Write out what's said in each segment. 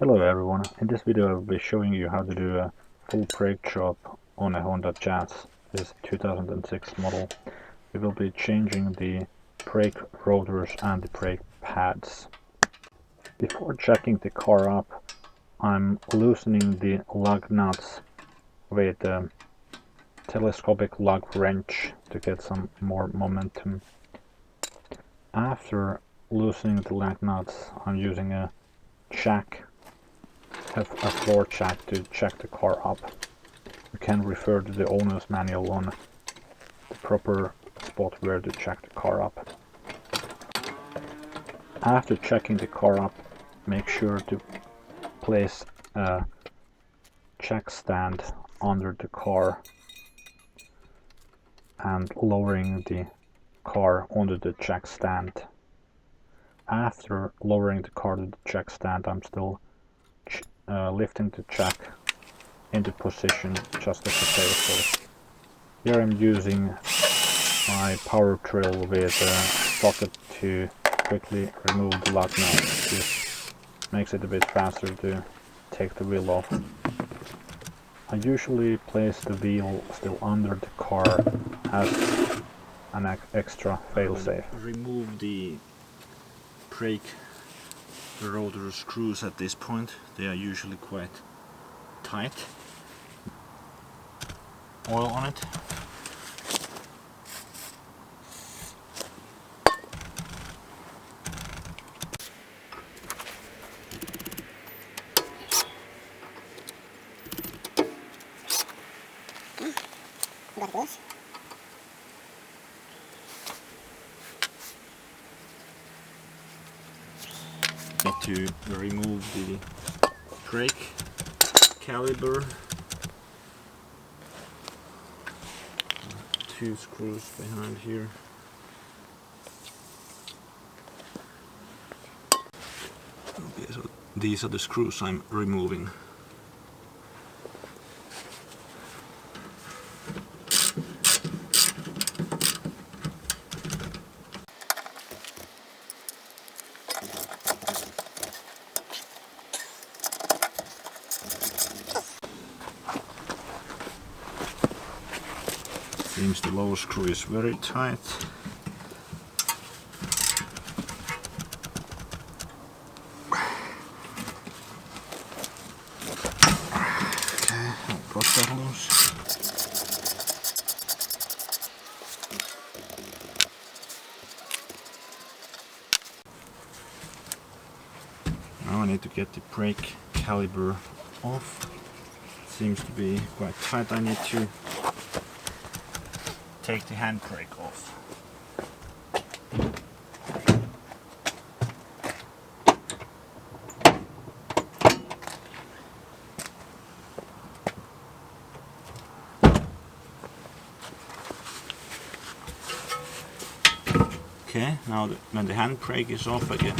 Hello everyone, in this video I will be showing you how to do a full brake job on a Honda Jazz. This is 2006 model. We will be changing the brake rotors and the brake pads. Before jacking the car up, I'm loosening the lug nuts with a telescopic lug wrench to get some more momentum. After loosening the lug nuts, I'm using a jack, a floor jack, to jack the car up. You can refer to the owner's manual on the proper spot where to jack the car up. After jacking the car up, make sure to place a jack stand under the car and lowering the car onto the jack stand. After lowering the car to the jack stand, I'm still lifting the jack into position just as a fail-safe. Here I'm using my power drill with a socket to quickly remove the lug nut. This makes it a bit faster to take the wheel off. I usually place the wheel still under the car as an extra fail-safe. Remove the brake rotor screws at this point. They are usually quite tight. Oil on it. Got this. Need to remove the brake caliper. Two screws behind here. Okay, so these are the screws I'm removing. Seems the lower screw is very tight. Okay, I'll got that loose. Now I need to get the brake caliper off. It seems to be quite tight. I need to take the handbrake off. Okay, now when the handbrake is off, I can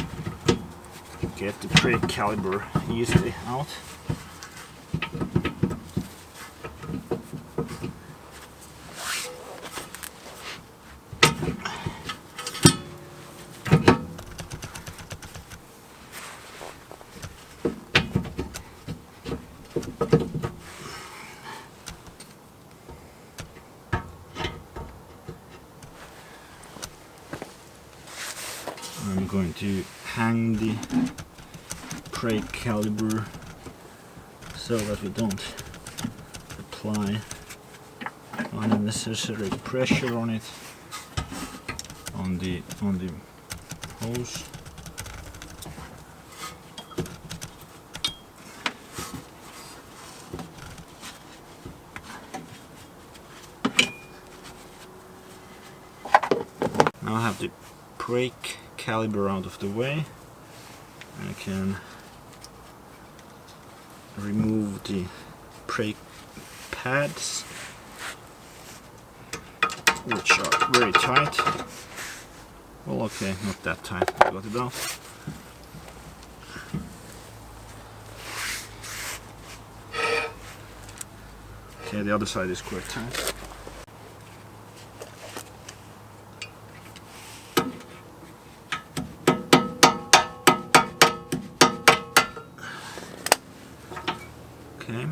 get the brake caliper easily out. I'm going to hang the brake caliper so that we don't apply unnecessary pressure on it, on the hose. Now I have the brake caliper out of the way. I can remove the brake pads, which are very tight. Well, okay, not that tight, I got it out. Okay, the other side is quite tight. Okay.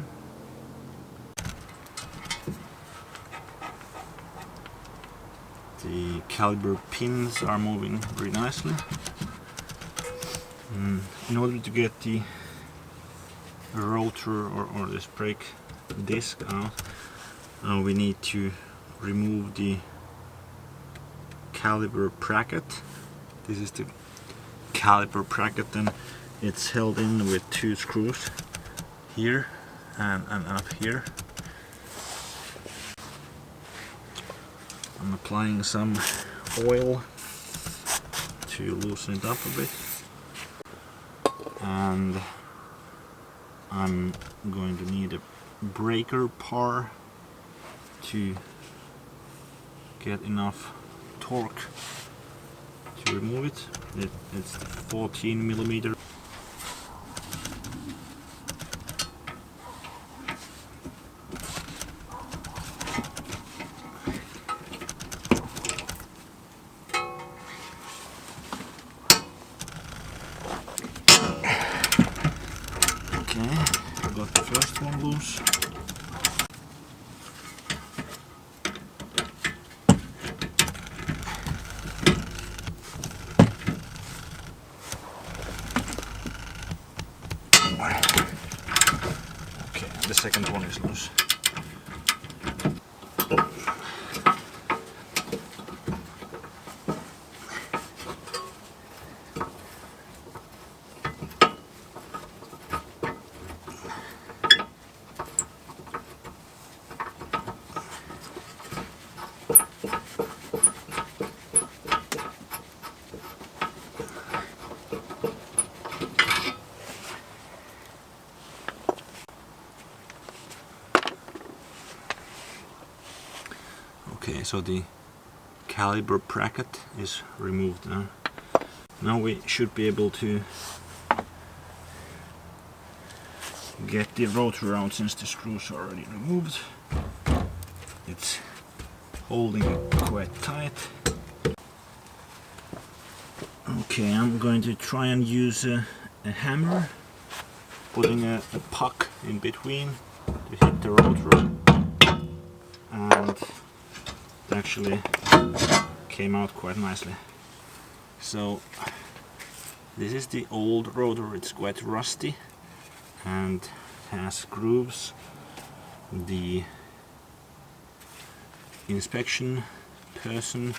The caliper pins are moving very nicely. In order to get the rotor or this brake disc out, we need to remove the caliper bracket. This is the caliper bracket, and it's held in with two screws here and up here. I'm applying some oil to loosen it up a bit, and I'm going to need a breaker par to get enough torque to remove it. It's 14 millimeter. Okay, I got the first one loose. Okay, and the second one is loose. Okay, so the caliper bracket is removed now. Now we should be able to get the rotor out since the screws are already removed. It's holding quite tight. Okay, I'm going to try and use a hammer, putting a puck in between to hit the rotor, and it actually came out quite nicely. So this is the old rotor. It's quite rusty and has grooves. The inspection person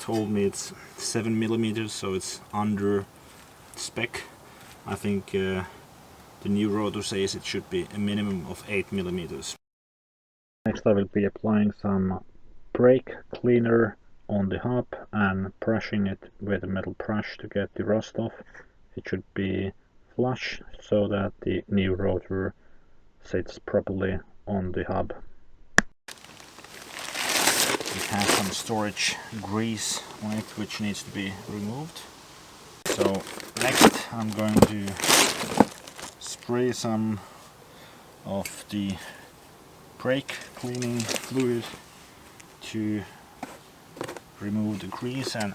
told me it's 7 millimeters, so it's under spec. I think the new rotor says it should be a minimum of 8 millimeters. Next I will be applying some brake cleaner on the hub and brushing it with a metal brush to get the rust off. It should be flush so that the new rotor sits properly on the hub. It has some storage grease on it which needs to be removed. So next I'm going to spray some of the brake cleaning fluid to remove the grease and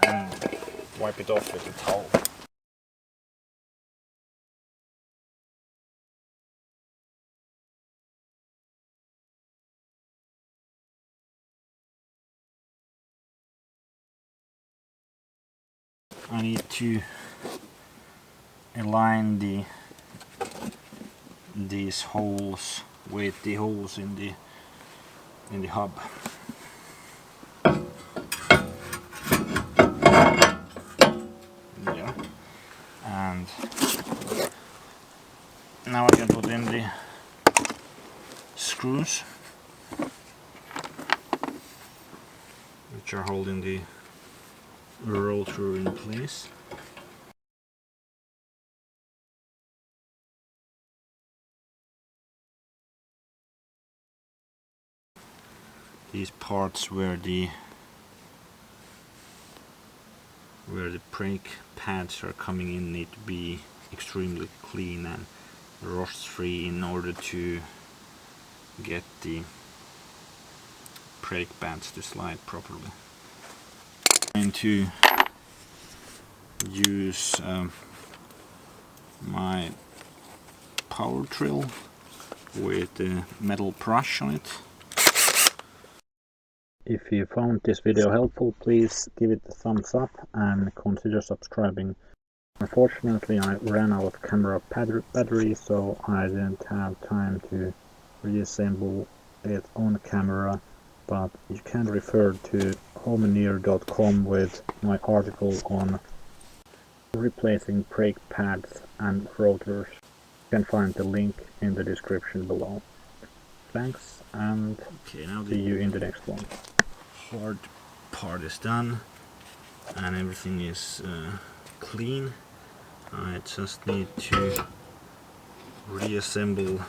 wipe it off with a towel. I need to align these holes with the holes in the hub. Yeah. And now I can put in the screws which are holding the rotor in place. These parts where the brake pads are coming in need to be extremely clean and rust free in order to get the brake pads to slide properly. I'm going to use my power drill with a metal brush on it. If you found this video helpful, please give it a thumbs up and consider subscribing. Unfortunately, I ran out of camera battery, so I didn't have time to reassemble it on camera, but you can refer to Homeneer.com with my article on replacing brake pads and rotors. You can find the link in the description below. Thanks, and Okay, now see you in the next one. hard part is done and everything is clean. I just need to reassemble